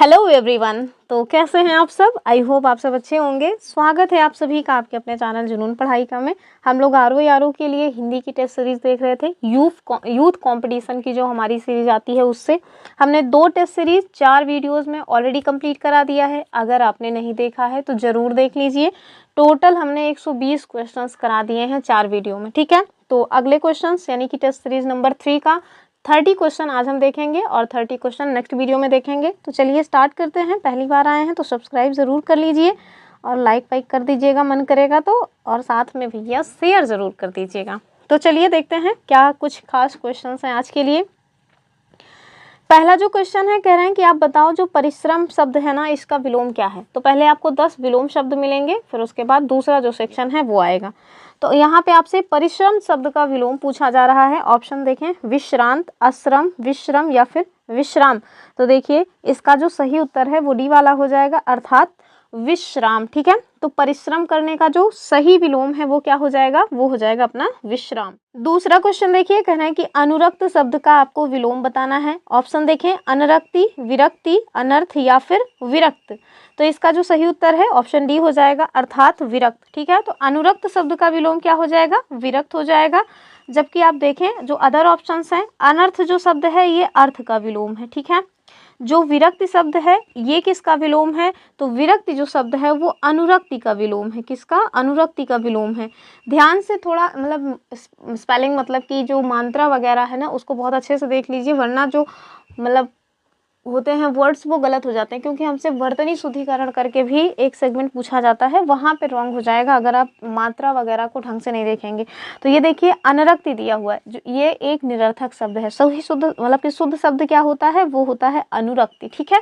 Hello everyone. तो कैसे हैं आप सब? आई होप आप सब अच्छे होंगे। स्वागत है आप सभी का आपके अपने चैनल जुनून पढ़ाई का में। हम लोग आरओ के लिए हिंदी की टेस्ट सीरीज देख रहे थे। यूथ कंपटीशन की जो हमारी सीरीज आती है उससे हमने 2 टेस्ट सीरीज 4 वीडियोस में ऑलरेडी कंप्लीट करा दिया है। अगर आपने नहीं देखा है तो ज़रूर देख लीजिए। टोटल हमने 120 क्वेश्चन करा दिए हैं 4 वीडियो में, ठीक है। तो अगले क्वेश्चन यानी कि टेस्ट सीरीज नंबर 3 का 30 क्वेश्चन आज हम देखेंगे और 30 क्वेश्चन नेक्स्ट वीडियो में देखेंगे। तो चलिए स्टार्ट करते हैं। पहली बार आए हैं तो सब्सक्राइब ज़रूर कर लीजिए और लाइक कर दीजिएगा मन करेगा तो, और साथ में भैया शेयर ज़रूर कर दीजिएगा। तो चलिए देखते हैं क्या कुछ खास क्वेश्चन हैं आज के लिए। पहला जो क्वेश्चन है, कह रहे हैं कि आप बताओ जो परिश्रम शब्द है ना, इसका विलोम क्या है। तो पहले आपको 10 विलोम शब्द मिलेंगे, फिर उसके बाद दूसरा जो सेक्शन है वो आएगा। तो यहाँ पे आपसे परिश्रम शब्द का विलोम पूछा जा रहा है। ऑप्शन देखें, विश्रांत, अश्रम, विश्रम या फिर विश्राम। तो देखिए इसका जो सही उत्तर है वो डी वाला हो जाएगा, अर्थात विश्राम, ठीक है। तो परिश्रम करने का जो सही विलोम है वो क्या हो जाएगा, वो हो जाएगा अपना विश्राम। दूसरा क्वेश्चन देखिए, कहना है कि अनुरक्त शब्द का आपको विलोम बताना है। ऑप्शन देखें, अनरक्ति, विरक्ति, अनर्थ या फिर विरक्त। तो इसका जो सही उत्तर है ऑप्शन डी हो जाएगा, अर्थात विरक्त, ठीक है। तो अनुरक्त शब्द का विलोम क्या हो जाएगा, विरक्त हो जाएगा। जबकि आप देखें जो अदर ऑप्शंस हैं, अनर्थ जो शब्द है ये अर्थ का विलोम है, ठीक है। जो विरक्ति शब्द है ये किसका विलोम है, तो विरक्ति जो शब्द है वो अनुरक्ति का विलोम है। किसका, अनुरक्ति का विलोम है। ध्यान से थोड़ा मतलब स्पेलिंग मतलब कि जो मात्रा वगैरह है ना उसको बहुत अच्छे से देख लीजिए, वरना जो मतलब होते हैं वर्ड्स वो गलत हो जाते हैं, क्योंकि हमसे वर्तनी शुद्धिकरण करके भी एक सेगमेंट पूछा जाता है, वहाँ पे रॉन्ग हो जाएगा अगर आप मात्रा वगैरह को ढंग से नहीं देखेंगे। तो ये देखिए अनरक्ति दिया हुआ है, जो ये एक निरर्थक शब्द है। सही शुद्ध मतलब कि शुद्ध शब्द क्या होता है, वो होता है अनुरक्ति, ठीक है।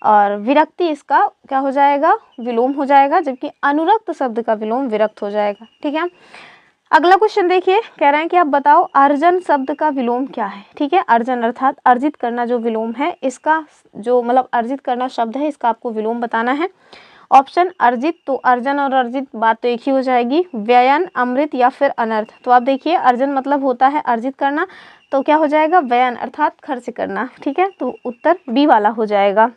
और विरक्ति इसका क्या हो जाएगा, विलोम हो जाएगा, जबकि अनुरक्त शब्द का विलोम विरक्त हो जाएगा, ठीक है। अगला क्वेश्चन देखिए, कह रहे हैं कि आप बताओ अर्जन शब्द का विलोम क्या है, ठीक है। अर्जन अर्थात अर्जित करना जो विलोम है, इसका जो मतलब अर्जित करना शब्द है इसका आपको विलोम बताना है। ऑप्शन अर्जित, तो अर्जन और अर्जित बात तो एक ही हो जाएगी। व्ययन, अमृत या फिर अनर्थ। तो आप देखिए अर्जन मतलब होता है अर्जित करना, तो क्या हो जाएगा, व्ययन अर्थात खर्च करना, ठीक है। तो उत्तर बी वाला हो जाएगा।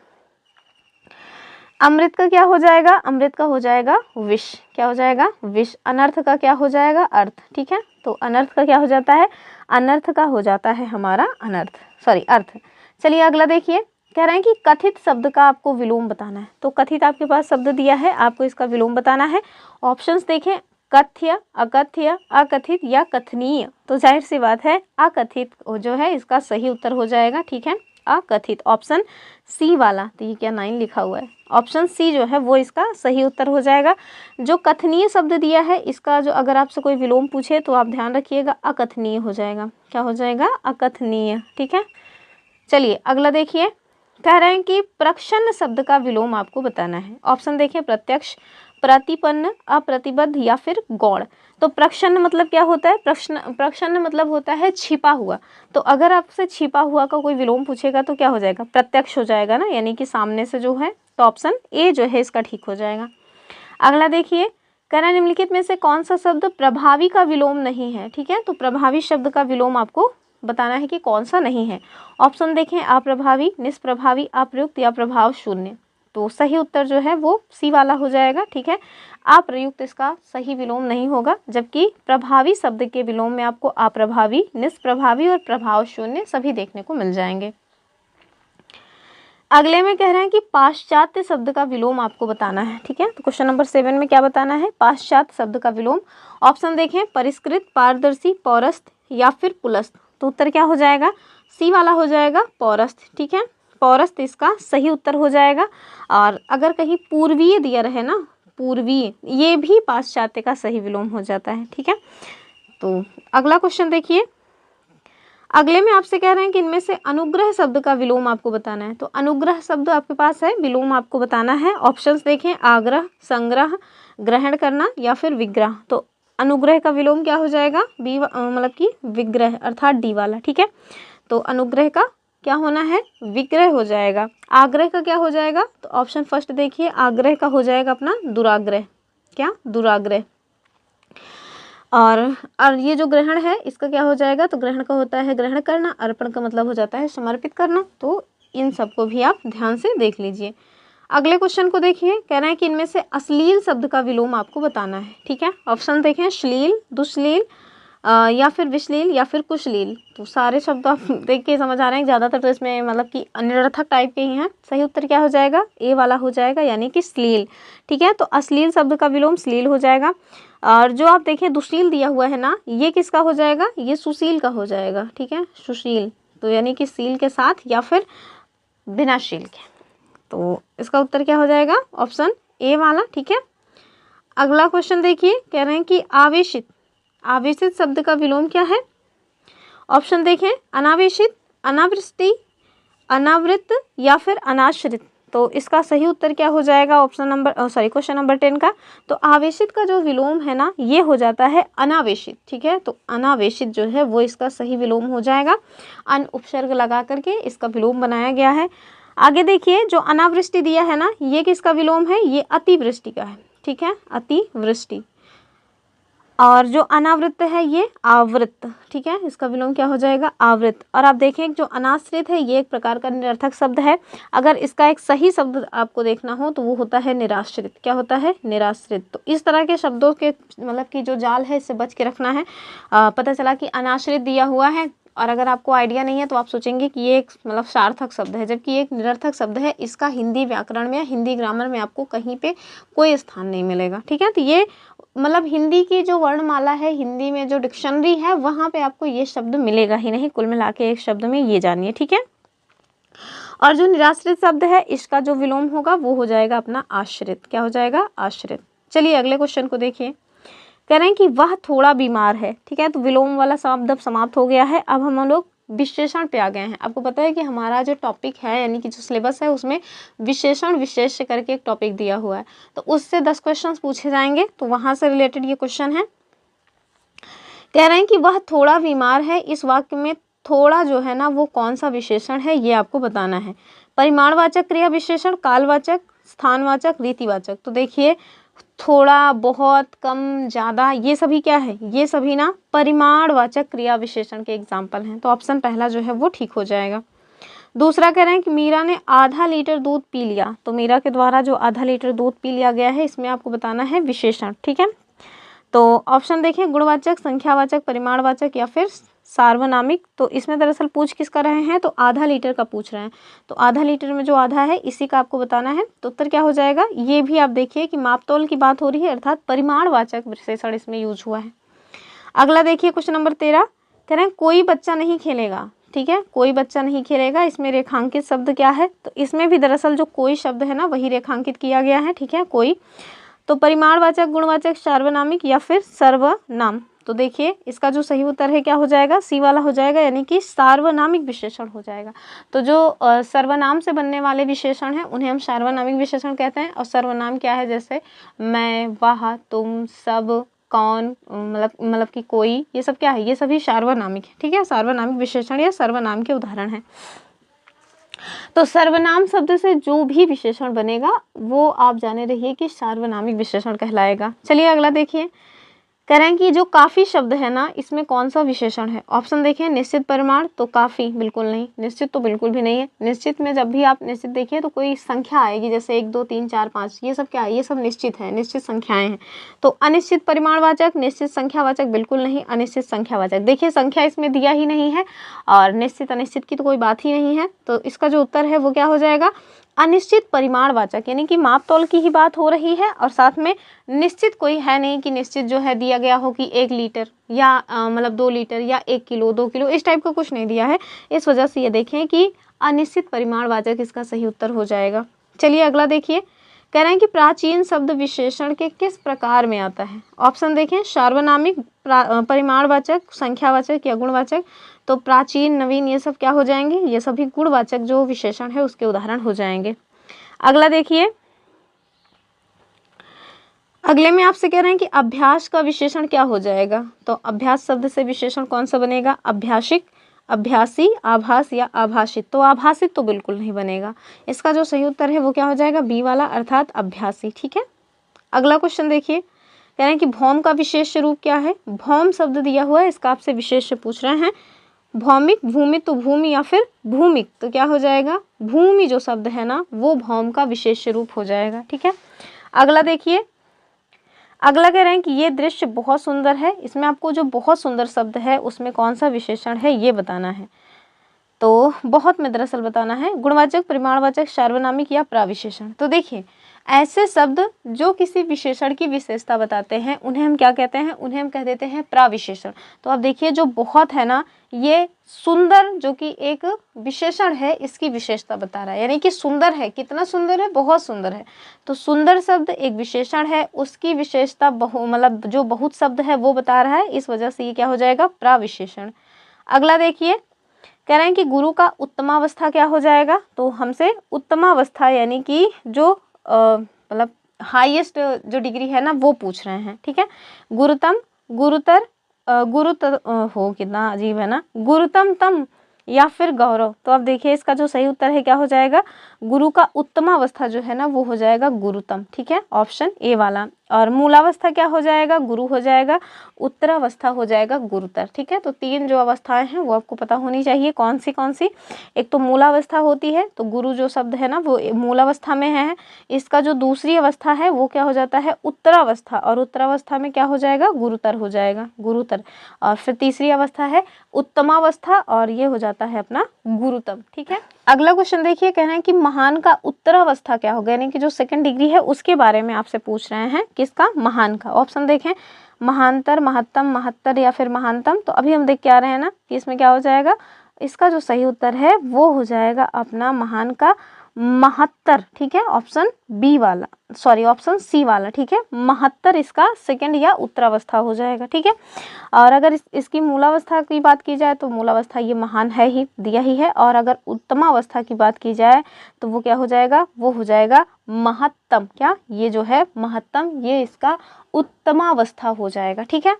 अमृत का क्या हो जाएगा, अमृत का हो जाएगा विष। क्या हो जाएगा, विष। अनर्थ का क्या हो जाएगा, अर्थ, ठीक है। तो अनर्थ का क्या हो जाता है, अनर्थ का हो जाता है हमारा अनर्थ, सॉरी अर्थ। चलिए अगला देखिए, कह रहे हैं कि कथित शब्द का आपको विलोम बताना है। तो कथित आपके पास शब्द दिया है, आपको इसका विलोम बताना है। ऑप्शंस देखें, कथ्य, अकथ्य, अकथित या कथनीय। तो जाहिर सी बात है अकथित जो है इसका सही उत्तर हो जाएगा, ठीक है, अकथित। ऑप्शन सी वाला, तो ये क्या 9 लिखा हुआ है, ऑप्शन सी जो है वो इसका सही उत्तर हो जाएगा। जो कथनीय शब्द दिया है इसका जो अगर आपसे कोई विलोम पूछे तो आप ध्यान रखिएगा अकथनीय हो जाएगा। क्या हो जाएगा, अकथनीय, ठीक है। चलिए अगला देखिए, कह रहे हैं कि प्रक्षन्न शब्द का विलोम आपको बताना है। ऑप्शन देखिए, प्रत्यक्ष, प्रतिपन्न, अप्रतिबद्ध या फिर गौण। तो प्रक्षन्न मतलब क्या होता है, प्रक्षन्न मतलब होता है छिपा हुआ। तो अगर आपसे छिपा हुआ का कोई विलोम पूछेगा तो क्या हो जाएगा, प्रत्यक्ष हो जाएगा ना, यानी कि सामने से जो है। तो ऑप्शन ए जो है इसका ठीक हो जाएगा। अगला देखिए, कह रहा है निम्नलिखित में से कौन सा शब्द प्रभावी का विलोम नहीं है, ठीक है। तो प्रभावी शब्द का विलोम आपको बताना है कि कौन सा नहीं है। ऑप्शन देखें, अप्रभावी, निष्प्रभावी, अप्रयुक्त या प्रभाव शून्य। तो सही उत्तर जो है वो सी वाला हो जाएगा, ठीक है। अप्रयुक्त इसका सही विलोम नहीं होगा, जबकि प्रभावी शब्द के विलोम में आपको अप्रभावी, निष्प्रभावी और प्रभाव शून्य सभी देखने को मिल जाएंगे। अगले में कह रहे हैं कि पाश्चात्य शब्द का विलोम आपको बताना है, ठीक है। तो क्वेश्चन नंबर 7 में क्या बताना है, पाश्चात्य शब्द का विलोम। ऑप्शन देखें, परिष्कृत, पारदर्शी, पौरस्थ या फिर पुलस्थ। तो उत्तर क्या हो जाएगा, सी वाला हो जाएगा, पौरस्थ, ठीक है। पौरस्थ इसका सही उत्तर हो जाएगा। और अगर कहीं पूर्वीय दिया रहे ना, पूर्वीय, ये भी पाश्चात्य का सही विलोम हो जाता है, ठीक है। तो अगला क्वेश्चन देखिए, अगले में आपसे कह रहे हैं कि इनमें से अनुग्रह शब्द का विलोम आपको बताना है। तो अनुग्रह शब्द आपके पास है, विलोम आपको बताना है। ऑप्शंस देखें, आग्रह, संग्रह, ग्रहण करना या फिर विग्रह। तो अनुग्रह का विलोम क्या हो जाएगा, बी मतलब कि विग्रह अर्थात डी वाला, ठीक है। तो अनुग्रह का क्या होना है, विग्रह हो जाएगा। आग्रह का क्या हो जाएगा, तो ऑप्शन फर्स्ट देखिए, आग्रह का हो जाएगा अपना दुराग्रह। क्या, दुराग्रह। और ये जो ग्रहण है इसका क्या हो जाएगा, तो ग्रहण का होता है ग्रहण करना, अर्पण का मतलब हो जाता है समर्पित करना। तो इन सबको भी आप ध्यान से देख लीजिए। अगले क्वेश्चन को देखिए, कह रहे हैं कि इनमें से अश्लील शब्द का विलोम आपको बताना है। ठीक है, ऑप्शन देखें, श्लील, दुश्लील, या फिर विश्लील या फिर कुशलील। तो सारे शब्द आप देख के समझ आ रहे हैं, ज़्यादातर तो इसमें मतलब कि निरर्थक टाइप के ही हैं। सही उत्तर क्या हो जाएगा, ए वाला हो जाएगा, यानी कि श्लील। ठीक है, तो अश्लील शब्द का विलोम श्लील हो जाएगा। और जो आप देखें दुशील दिया हुआ है ना, ये किसका हो जाएगा, ये सुशील का हो जाएगा। ठीक है, सुशील, तो यानी कि सील के साथ या फिर बिना शील के। तो इसका उत्तर क्या हो जाएगा, ऑप्शन ए वाला। ठीक है, अगला क्वेश्चन देखिए, कह रहे हैं कि आवेशित, आवेशित शब्द का विलोम क्या है। ऑप्शन देखें, अनावेशित, अनावृष्टि, अनावृत या फिर अनाश्रित। तो इसका सही उत्तर क्या हो जाएगा, ऑप्शन नंबर क्वेश्चन नंबर 10 का। तो आवेशित का जो विलोम है ना, ये हो जाता है अनावेशित। ठीक है, तो अनावेशित जो है वो इसका सही विलोम हो जाएगा। अन उपसर्ग लगा करके इसका विलोम बनाया गया है। आगे देखिए, जो अनावृष्टि दिया है ना, ये किसका विलोम है, ये अतिवृष्टि का है। ठीक है, अतिवृष्टि। और जो अनावृत है ये आवृत। ठीक है, इसका विलोम क्या हो जाएगा, आवृत। और आप देखें जो अनाश्रित है ये एक प्रकार का निरर्थक शब्द है। अगर इसका एक सही शब्द आपको देखना हो तो वो होता है निराश्रित। क्या होता है, निराश्रित। तो इस तरह के शब्दों के मतलब कि जो जाल है इससे बच के रखना है। पता चला कि अनाश्रित दिया हुआ है और अगर आपको आइडिया नहीं है तो आप सोचेंगे कि ये एक मतलब सार्थक शब्द है, जबकि एक निरर्थक शब्द है। इसका हिंदी व्याकरण में, हिंदी ग्रामर में आपको कहीं पे कोई स्थान नहीं मिलेगा। ठीक है, तो ये मतलब हिंदी की जो वर्णमाला है, हिंदी में जो डिक्शनरी है, वहाँ पे आपको ये शब्द मिलेगा ही नहीं। कुल मिला के एक शब्द में ये जानिए। ठीक है, और जो निराश्रित शब्द है इसका जो विलोम होगा वो हो जाएगा अपना आश्रित। क्या हो जाएगा, आश्रित। चलिए अगले क्वेश्चन को देखिए, कह रहे हैं कि वह थोड़ा बीमार है। ठीक है, तो विलोम वाला शब्द अब समाप्त हो गया है। अब हम लोग विशेषण पे आ गए हैं। आपको पता है कि हमारा जो टॉपिक है यानी कि जो सिलेबस है उसमें विशेषण विशेष्य करके एक टॉपिक दिया हुआ है, तो उससे 10 क्वेश्चंस पूछे जाएंगे। तो वहां से रिलेटेड ये क्वेश्चन है। कह रहे हैं कि वह थोड़ा बीमार है, इस वाक्य में थोड़ा जो है ना वो कौन सा विशेषण है ये आपको बताना है। परिमाणवाचक क्रिया विशेषण, कालवाचक, स्थानवाचक, रीतिवाचक। तो देखिए थोड़ा, बहुत, कम, ज़्यादा, ये सभी क्या है, ये सभी ना परिमाणवाचक क्रिया विशेषण के एग्जाम्पल हैं। तो ऑप्शन पहला जो है वो ठीक हो जाएगा। दूसरा कह रहे हैं कि मीरा ने आधा लीटर दूध पी लिया। तो मीरा के द्वारा जो आधा लीटर दूध पी लिया गया है, इसमें आपको बताना है विशेषण। ठीक है, तो ऑप्शन देखिए, गुणवाचक, संख्यावाचक, परिमाणवाचक या फिर सार्वनामिक। तो इसमें दरअसल पूछ किसका रहे हैं, तो आधा लीटर का पूछ रहे हैं। तो आधा लीटर में जो आधा है इसी का आपको बताना है। तो उत्तर क्या हो जाएगा, ये भी आप देखिए कि मापतोल की बात हो रही है, अर्थात परिमाणवाचक विशेषण इसमें यूज हुआ है। अगला देखिए क्वेश्चन नंबर 13, कह रहे हैं कोई बच्चा नहीं खेलेगा। ठीक है, कोई बच्चा नहीं खेलेगा, इसमें रेखांकित शब्द क्या है, तो इसमें भी दरअसल जो कोई शब्द है ना वही रेखांकित किया गया है। ठीक है, कोई। तो परिमाणवाचक, गुणवाचक, सार्वनामिक या फिर सर्वनाम। तो देखिए इसका जो सही उत्तर है क्या हो जाएगा, सी वाला हो जाएगा, यानी कि सार्वनामिक विशेषण हो जाएगा। तो जो सर्वनाम से बनने वाले विशेषण हैं उन्हें हम सार्वनामिक विशेषण कहते हैं। और सर्वनाम क्या है, जैसे मैं, वह, तुम, सब, कौन, मतलब कि कोई, ये सब क्या है, ये सभी सार्वनामिक है। ठीक है, सार्वनामिक विशेषण या सर्वनाम के उदाहरण हैं। तो सर्वनाम शब्द से जो भी विशेषण बनेगा वो आप जाने रहिए कि सार्वनामिक विशेषण कहलाएगा। चलिए अगला देखिए, कह रहे हैं कि जो काफी शब्द है ना इसमें कौन सा विशेषण है। ऑप्शन देखिए, निश्चित परिमाण, तो काफी बिल्कुल नहीं, निश्चित तो बिल्कुल भी नहीं है। निश्चित में जब भी आप निश्चित देखिए तो कोई संख्या आएगी, जैसे 1 2 3 4 5, ये सब क्या है, ये सब निश्चित है, निश्चित संख्याएं हैं। तो अनिश्चित परिमाणवाचक, निश्चित संख्यावाचक बिल्कुल नहीं, अनिश्चित संख्यावाचक। देखिए संख्या इसमें दिया ही नहीं है और निश्चित अनिश्चित की तो कोई बात ही नहीं है। तो इसका जो उत्तर है वो क्या हो जाएगा, अनिश्चित परिमाणवाचक, यानी कि माप तौल की ही बात हो रही है और साथ में निश्चित कोई है नहीं कि निश्चित जो है दिया गया हो कि 1 लीटर या मतलब 2 लीटर या 1 किलो 2 किलो, इस टाइप का कुछ नहीं दिया है। इस वजह से ये देखें कि अनिश्चित परिमाणवाचक इसका सही उत्तर हो जाएगा। चलिए अगला देखिए, कह रहे हैं कि प्राचीन शब्द विशेषण के किस प्रकार में आता है। ऑप्शन देखें, सार्वनामिक, परिमाणवाचक, संख्यावाचक या गुणवाचक। तो प्राचीन, नवीन ये सब क्या हो जाएंगे, ये सभी गुणवाचक जो विशेषण है उसके उदाहरण हो जाएंगे। अगला देखिए, अगले में आपसे कह रहे हैं कि अभ्यास का विशेषण क्या हो जाएगा। तो अभ्यास शब्द से विशेषण कौन सा बनेगा, अभ्यासिक, अभ्यासी, आभास या आभासित। तो आभासित तो बिल्कुल नहीं बनेगा। इसका जो सही उत्तर है वो क्या हो जाएगा, बी वाला, अर्थात अभ्यासी। ठीक है, अगला क्वेश्चन देखिए, कह रहे हैं कि भौम का विशेष रूप क्या है। भौम शब्द दिया हुआ है, इसका आपसे विशेष पूछ रहे हैं। भौमिक, भूमि तो भूमि या फिर भूमिक, तो क्या हो जाएगा, भूमि जो शब्द है ना वो भौम का विशेष रूप हो जाएगा। ठीक है, अगला देखिए, अगला कह रहे हैं कि ये दृश्य बहुत सुंदर है। इसमें आपको जो बहुत सुंदर शब्द है उसमें कौन सा विशेषण है ये बताना है। तो बहुत में दरअसल बताना है, गुणवाचक, परिमाणवाचक, सार्वनामिक या प्राविशेषण। तो देखिए ऐसे शब्द जो किसी विशेषण की विशेषता बताते हैं उन्हें हम क्या कहते हैं, उन्हें हम कह देते हैं प्राविशेषण। तो आप देखिए जो बहुत है ना ये सुंदर जो कि एक विशेषण है इसकी विशेषता बता रहा है, यानी कि सुंदर है, कितना सुंदर है, बहुत सुंदर है। तो सुंदर शब्द एक विशेषण है, उसकी विशेषता मतलब जो बहुत शब्द है वो बता रहा है, इस वजह से ये क्या हो जाएगा, प्राविशेषण। अगला देखिए, कह रहे हैं कि गुरु का उत्तमावस्था क्या हो जाएगा, तो हमसे उत्तमावस्था यानी कि जो मतलब हाईएस्ट जो डिग्री है ना वो पूछ रहे हैं। ठीक है, गुरुतम, गुरुतर, गुरुतर हो कितना अजीब है ना, गुरुतम तम या फिर गौरव। तो अब देखिए इसका जो सही उत्तर है क्या हो जाएगा, गुरु का उत्तमावस्था जो है ना वो हो जाएगा गुरुतम। ठीक है, ऑप्शन ए वाला। और मूलावस्था क्या हो जाएगा, गुरु हो जाएगा, उत्तरावस्था हो जाएगा गुरुतर। ठीक है, तो तीन जो अवस्थाएं हैं वो आपको पता होनी चाहिए, कौन सी कौन सी। एक तो मूलावस्था होती है, तो गुरु जो शब्द है ना वो मूलावस्था में है। इसका जो दूसरी अवस्था है वो क्या हो जाता है, उत्तरावस्था, और उत्तरावस्था में क्या हो जाएगा, गुरुतर हो जाएगा, गुरुतर। और फिर तीसरी अवस्था है उत्तमावस्था, और ये हो जाता है अपना गुरुतम। ठीक है, अगला क्वेश्चन देखिए, कह रहे हैं कि महान का उत्तरावस्था क्या होगा, यानी कि जो सेकंड डिग्री है उसके बारे में आपसे पूछ रहे हैं, किसका, महान का। ऑप्शन देखें, महानतर, महत्तम, महत्तर या फिर महानतम। तो अभी हम देख के आ रहे हैं ना कि इसमें क्या हो जाएगा, इसका जो सही उत्तर है वो हो जाएगा अपना महान का महत्तर। ठीक है, ऑप्शन बी वाला, सॉरी ऑप्शन सी वाला। ठीक है, महत्तर इसका सेकंड या उत्तरावस्था हो जाएगा। ठीक है, और अगर इसकी मूलावस्था की बात की जाए तो मूलावस्था ये महान है ही, दिया ही है। और अगर उत्तमावस्था की बात की जाए तो वो क्या हो जाएगा, वो हो जाएगा महत्तम। क्या, ये जो है महत्तम, ये इसका उत्तमावस्था हो जाएगा। ठीक है,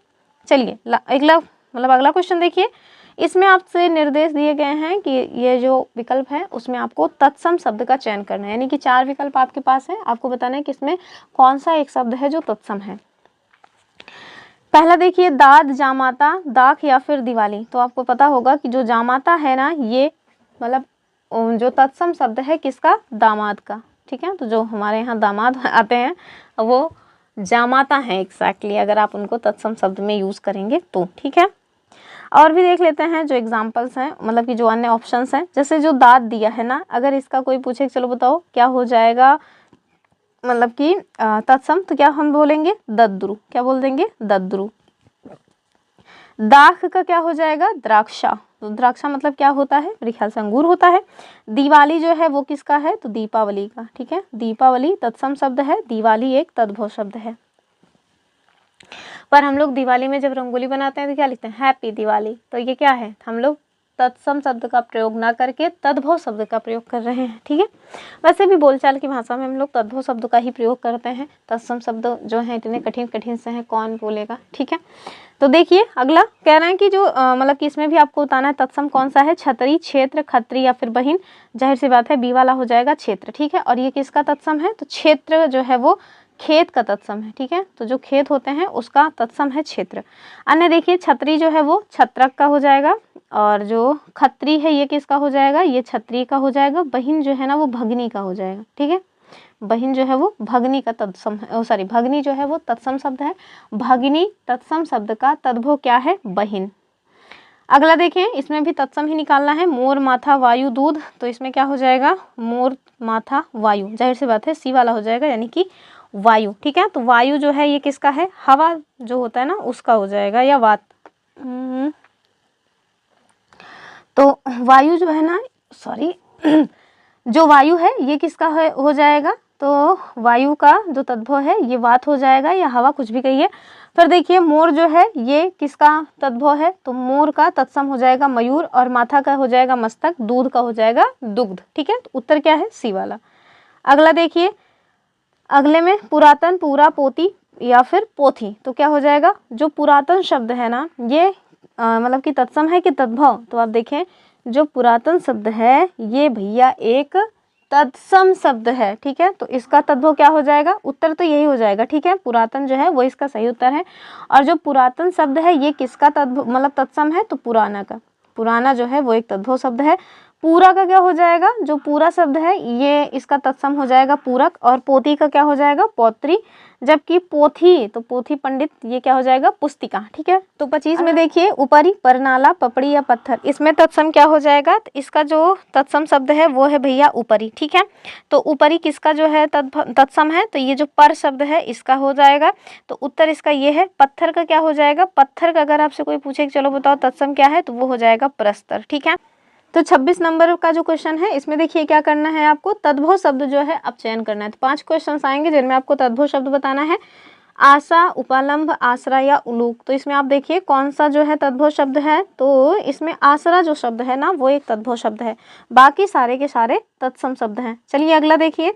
चलिए अगला अगला क्वेश्चन देखिए, इसमें आपसे निर्देश दिए गए हैं कि ये जो विकल्प है उसमें आपको तत्सम शब्द का चयन करना है, यानी कि 4 विकल्प आपके पास है, आपको बताना है कि इसमें कौन सा एक शब्द है जो तत्सम है। पहला देखिए, दाद, जामाता, दाख या फिर दिवाली। तो आपको पता होगा कि जो जामाता है ना ये जो तत्सम शब्द है किसका, दामाद का। ठीक है, तो जो हमारे यहाँ दामाद आते हैं वो जामाता हैं एग्जैक्टली, अगर आप उनको तत्सम शब्द में यूज करेंगे तो। ठीक है, और भी देख लेते हैं जो एग्जाम्पल्स हैं, कि जो अन्य ऑप्शंस हैं, जैसे जो दाद दिया है ना, अगर इसका कोई पूछे चलो बताओ क्या हो जाएगा, कि तत्सम, तो क्या हम बोलेंगे, दद्रु। क्या बोल देंगे, दद्रु। दाख का क्या हो जाएगा, द्राक्षा। तो द्राक्षा मतलब क्या होता है, मेरे ख्याल से अंगूर होता है। दिवाली जो है वो किसका है, तो दीपावली का। ठीक है, दीपावली तत्सम शब्द है, दिवाली एक तद्भव शब्द है। पर हम लोग दिवाली में जब रंगोली बनाते हैं तो क्या लिखते हैं, हैप्पी दिवाली। तो ये क्या है, हम लोग तत्सम शब्द का प्रयोग ना करके तद्भव शब्द का प्रयोग कर रहे हैं। ठीक है, वैसे भी बोलचाल की भाषा में हम लोग तद्भव शब्द का ही प्रयोग करते हैं, तत्सम शब्द जो हैं इतने कठिन कठिन से हैं, कौन बोलेगा। ठीक है, तो देखिए अगला कह रहे हैं कि जो कि इसमें भी आपको बताना है तत्सम कौन सा है, छतरी, क्षेत्र, खत्री या फिर बहिन। जाहिर सी बात है बी वाला हो जाएगा, क्षेत्र। ठीक है, और ये किसका तत्सम है, तो क्षेत्र जो है वो खेत का तत्सम है। ठीक है, तो जो खेत होते हैं उसका तत्सम है क्षेत्र। अन्य देखिए, छतरी जो है वो छत्रक का हो जाएगा, और जो खत्री है ये किसका हो जाएगा, ये छत्री का हो जाएगा। बहिन जो है ना वो भगनी का हो जाएगा। ठीक है, बहिन जो है वो भगनी का तत्सम है, सॉरी भगनी जो है वो तत्सम शब्द है, भगिनी तत्सम शब्द का तद्भव क्या है, बहिन। अगला देखें, इसमें भी तत्सम ही निकालना है, मोर, माथा, वायु, दूध। तो इसमें क्या हो जाएगा, मोर, माथा, वायु। जाहिर सी बात है सी वाला हो जाएगा, यानी कि वायु। ठीक है, तो वायु जो है ये किसका है, हवा जो होता है ना उसका हो जाएगा, या वात। तो वायु जो है ना, सॉरी जो वायु है ये किसका है, हो जाएगा, तो वायु का जो तद्भव है ये वात हो जाएगा, या हवा, कुछ भी कहिए। फिर देखिए मोर जो है ये किसका तद्भव है, तो मोर का तत्सम हो जाएगा मयूर, और माथा का हो जाएगा मस्तक, दूध का हो जाएगा दुग्ध। ठीक है, तो उत्तर क्या है, सी वाला। अगला देखिए, अगले में पुरातन, पूरा, पोती या फिर पोथी। तो क्या हो जाएगा, जो पुरातन शब्द है ना ये कि तत्सम है कि तद्भव। तो आप देखें जो पुरातन शब्द है ये भैया एक तत्सम शब्द है। ठीक है, तो इसका तद्भव क्या हो जाएगा, उत्तर तो यही हो जाएगा। ठीक है, पुरातन जो है वो इसका सही उत्तर है। और जो पुरातन शब्द है ये किसका तद्भव तत्सम है, तो पुराना का। पुराना जो है वो एक तद्भव शब्द है। पूरा का क्या हो जाएगा, जो पूरा शब्द है ये इसका तत्सम हो जाएगा पूरक, और पोती का क्या हो जाएगा पौत्री, जबकि पोथी तो पोथी पंडित ये क्या हो जाएगा पुस्तिका। ठीक है, तो 25 में देखिए ऊपरी, परनाला, पपड़ी या पत्थर, इसमें तत्सम क्या हो जाएगा, तो इसका जो तत्सम शब्द है वो है भैया ऊपरी। ठीक है, तो ऊपरी किसका जो है तत्सम है, तो ये जो पर शब्द है इसका हो जाएगा, तो उत्तर इसका ये है। पत्थर का क्या हो जाएगा, पत्थर का अगर आपसे कोई पूछे कि चलो बताओ तत्सम क्या है, तो वो हो जाएगा प्रस्तर। ठीक है, तो 26 नंबर का जो क्वेश्चन है इसमें देखिए क्या करना है, आपको तद्भव शब्द जो है अब चयन करना है। तो 5 क्वेश्चन आएंगे जिनमें आपको तद्भव शब्द बताना है। आशा, उपालंब, आसरा या उलूक, तो इसमें आप देखिए कौन सा जो है तद्भव शब्द है, तो इसमें आसरा जो शब्द है ना वो एक तद्भव शब्द है, बाकी सारे के सारे तत्सम शब्द हैं। चलिए अगला देखिए,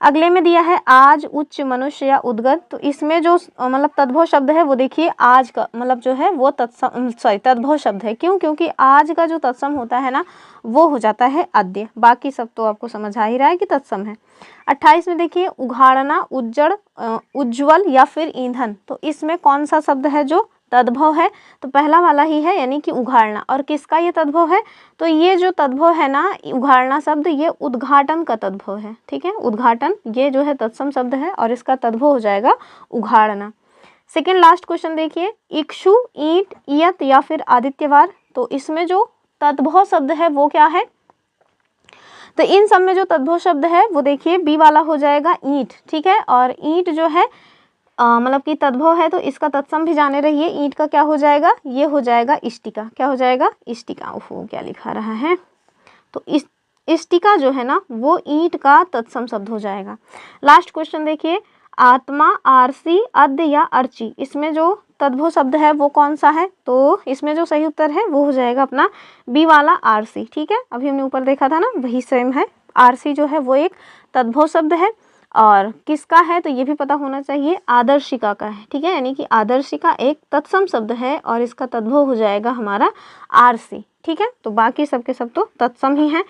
अगले में दिया है आज, उच्च, मनुष्य या उद्गत, तो इसमें जो मतलब तद्भव शब्द है वो देखिए आज का मतलब जो है वो तद्भव शब्द है। क्यों, क्योंकि आज का जो तत्सम होता है ना वो हो जाता है अद्य, बाकी सब तो आपको समझ आ ही रहा है कि तत्सम है। 28 में देखिए उघाड़ना, उज्जड़, उज्ज्वल या फिर ईंधन, तो इसमें कौन सा शब्द है जो तद्भव है, तो पहला वाला ही है यानी कि उघाड़ना। और किसका ये तद्भव है, तो ये जो तद्भव है ना उघाड़ना शब्द ये उद्घाटन का तद्भव है। ठीक है, उद्घाटन ये जो है तत्सम शब्द है और इसका तद्भव हो जाएगा उघाड़ना। सेकेंड लास्ट क्वेश्चन देखिए, इक्षु, ईंट, इयत या फिर आदित्यवार, तो इसमें जो तद्भव शब्द है वो क्या है, तो इन सब में जो तद्भव शब्द है वो देखिए बी वाला हो जाएगा ईंट। ठीक है, और ईंट जो है मतलब कि तद्भव है तो इसका तत्सम भी जाने रहिए, ईंट का क्या हो जाएगा, ये हो जाएगा इष्टिका। क्या हो जाएगा, इष्टिका। ओहो क्या लिखा रहा है, तो इष्टिका जो है ना वो ईंट का तत्सम शब्द हो जाएगा। लास्ट क्वेश्चन देखिए, आत्मा, आरसी, अद्य या अर्ची, इसमें जो तद्भव शब्द है वो कौन सा है, तो इसमें जो सही उत्तर है वो हो जाएगा अपना बी वाला आरसी। ठीक है, अभी हमने ऊपर देखा था ना वही सेम है, आरसी जो है वो एक तद्भव शब्द है। और किसका है, तो ये भी पता होना चाहिए आदर्शिका का है। ठीक है, यानी कि आदर्शिका एक तत्सम शब्द है और इसका तद्भव हो जाएगा हमारा आरसी। ठीक है, तो बाकी सबके सब तो तत्सम ही हैं।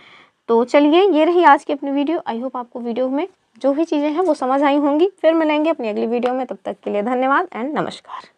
तो चलिए ये रही आज की अपनी वीडियो। आई होप आपको वीडियो में जो भी चीज़ें हैं वो समझ आई होंगी। फिर मिलेंगे अपनी अगली वीडियो में, तब तक के लिए धन्यवाद एंड नमस्कार।